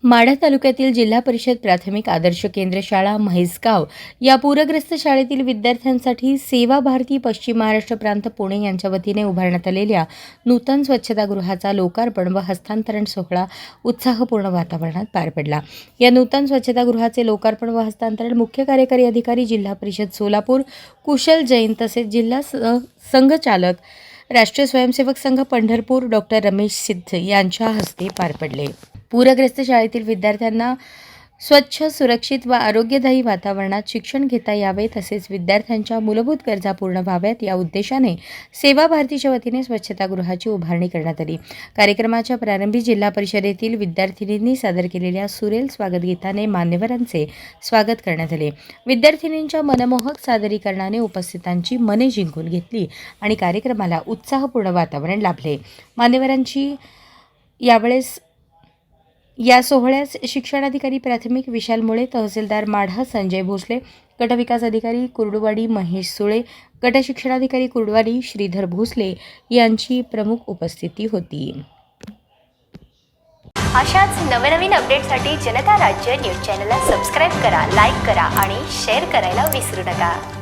माढा तालुक्यातील जिल्हा परिषद प्राथमिक आदर्श केंद्र शाळा म्हैसगाव या पूरग्रस्त शाळेतील विद्यार्थ्यांसाठी सेवा भारती पश्चिम महाराष्ट्र प्रांत पुणे यांच्या वतीने उभारण्यात आलेल्या नूतन स्वच्छतागृहाचा लोकार्पण व हस्तांतरण सोहळा उत्साहपूर्ण वातावरणात पार पडला। या नूतन स्वच्छतागृहाचे लोकार्पण व हस्तांतरण मुख्य कार्यकारी अधिकारी जिल्हा परिषद सोलापूर कुशल जैन तसेच जिल्हा संघचालक राष्ट्रीय स्वयंसेवक संघ पंढरपूर डॉक्टर रमेश सिद्ध यांच्या हस्ते पार पडले। पूरग्रस्त शाळेतील विद्यार्थ्यांना स्वच्छ, सुरक्षित व आरोग्यदायी वातावरणात शिक्षण घेता यावे तसेच विद्यार्थ्यांच्या मूलभूत गरजा पूर्ण व्हाव्यात या उद्देशाने सेवा भारतीच्या वतीने स्वच्छतागृहाची उभारणी करण्यात आली। कार्यक्रमाच्या प्रारंभी जिल्हा परिषदेतील विद्यार्थिनींनी सादर केलेल्या सुरेल स्वागत गीताने मान्यवरांचे स्वागत करण्यात आले। विद्यार्थिनींच्या मनमोहक सादरीकरणाने उपस्थितांची मने जिंकून घेतली आणि कार्यक्रमाला उत्साहपूर्ण वातावरण लाभले। मान्यवरांची यावेळेस या सोहळ्यास शिक्षणाधिकारी प्राथमिक विशाल मुळे, तहसीलदार माढा संजय भोसले, गटविकास अधिकारी कुर्डुवाडी महेश सुळे, गट शिक्षणाधिकारी कुर्डुवाडी श्रीधर भोसले यांची प्रमुख उपस्थिती होती। अशाच नवनवीन अपडेटसाठी जनता राज्य न्यूज चॅनलला सबस्क्राईब करा, लाईक करा आणि शेअर करायला विसरू नका।